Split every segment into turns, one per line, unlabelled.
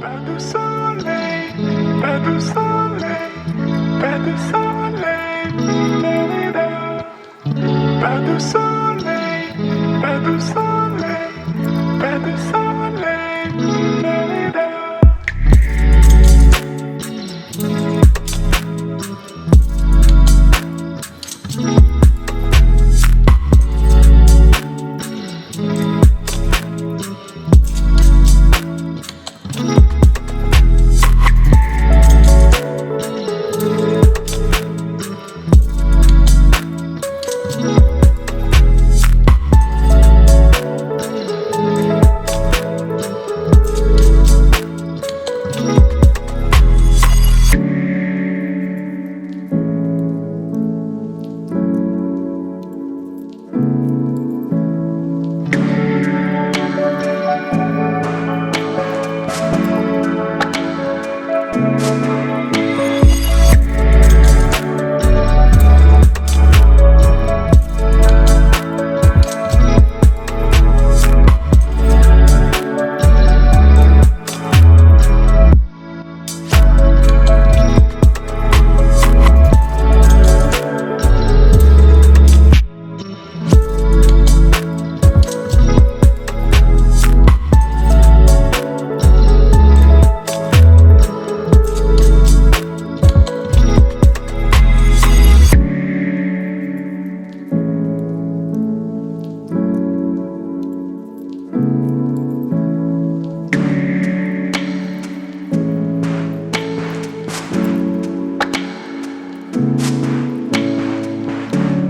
Pas de soleil, pas de soleil, pas de soleil, da-da-da. Pas de soleil, pas de soleil, pas de soleil, da-da-da.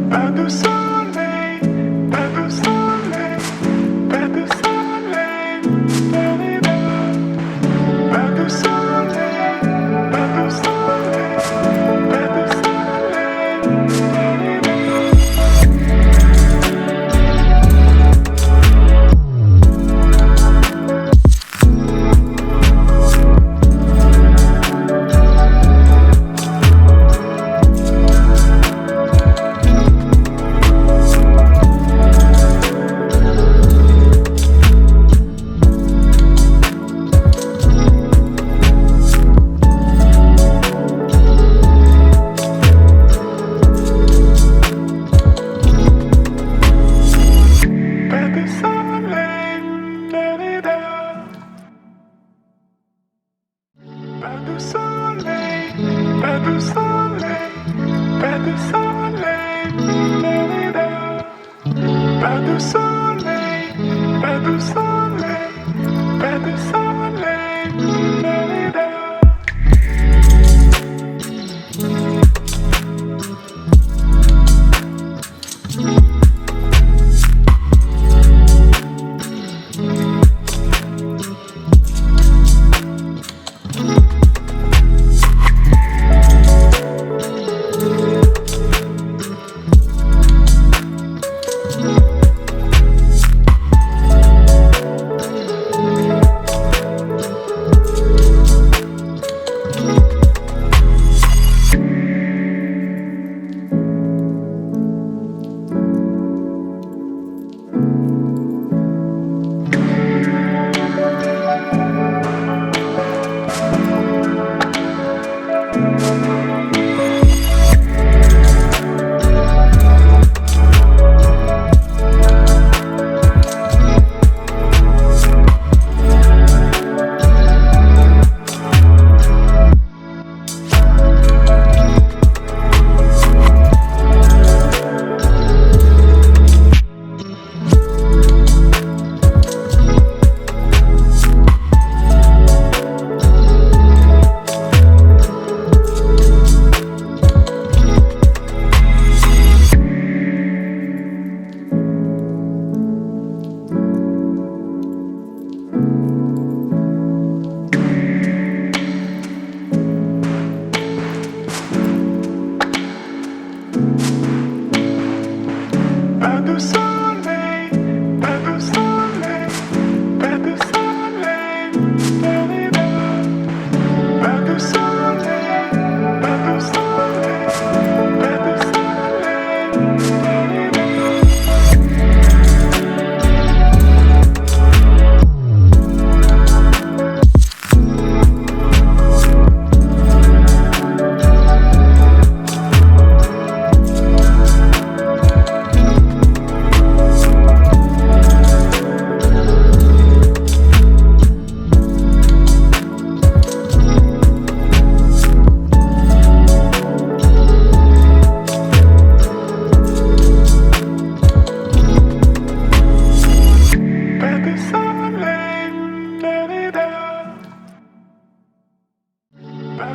Pas de soleil, pas de soleil, pas de soleil, da-da-da. Pas de soleil, pas de soleil, pas de soleil, da-da-da. Pas de soleil, da-da-da. Pas de soleil, pas de soleil, pas de soleil, da-da-da. Pas de soleil, pas de soleil, pas de soleil, da-da-da.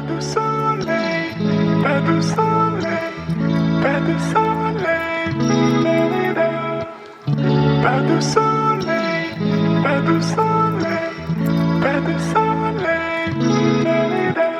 de soleil, pas de soleil, pas de soleil, la-la-la. Pas de soleil, pas de soleil, pas de soleil, la-la-la.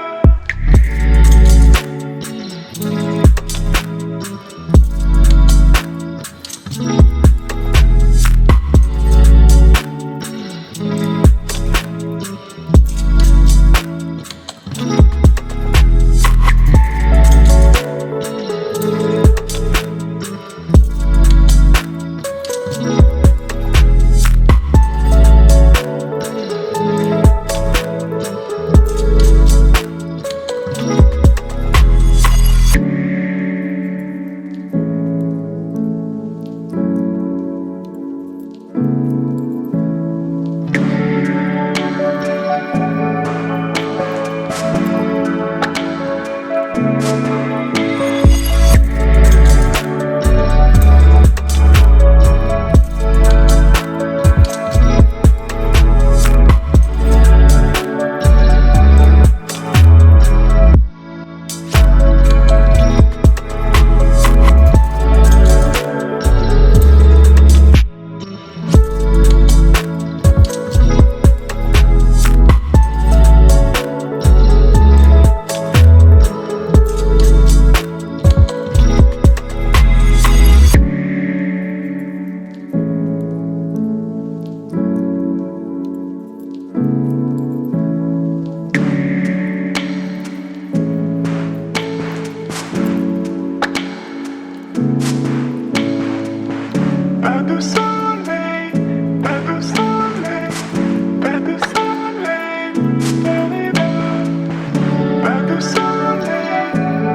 Pas de soleil, pas de soleil, pas de soleil, la-la-la. Pas de soleil, pas de soleil,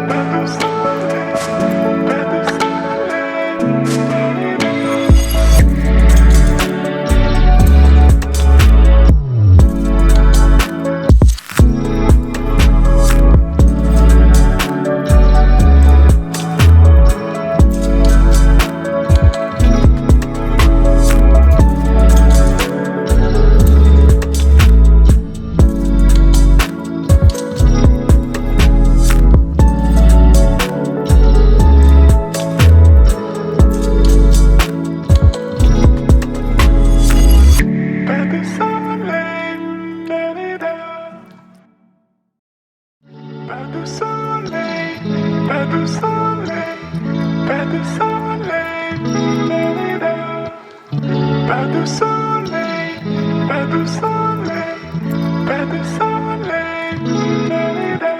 pas de soleil, pas de soleil, pas de soleil, pas de soleil, la-la-la. Pas de soleil, pas de soleil, pas de soleil, la-la-la.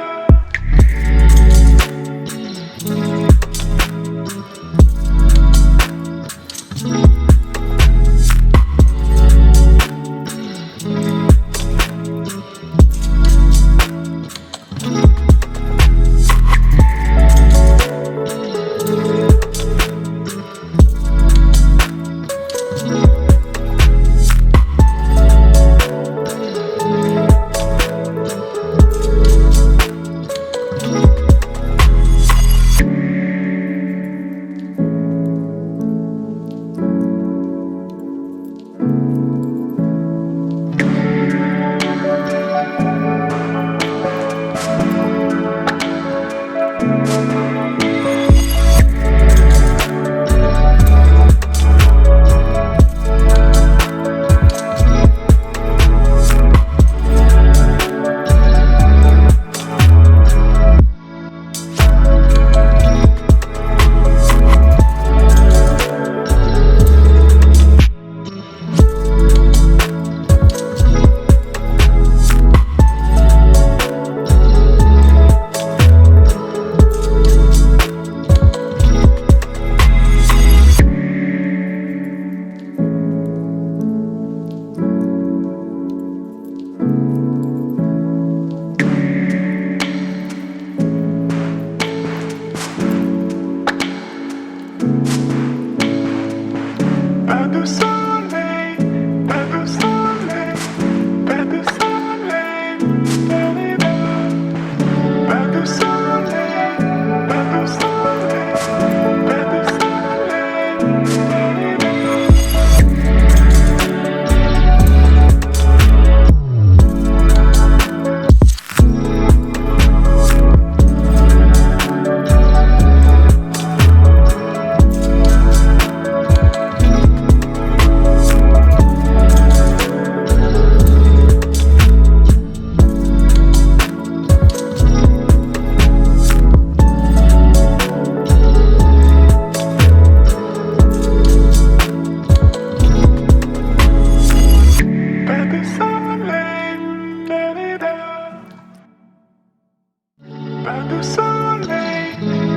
de soleil,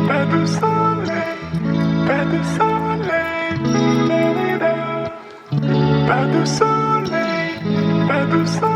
pas de soleil, pas de soleil, da-da-da. Pas de soleil, pas de soleil.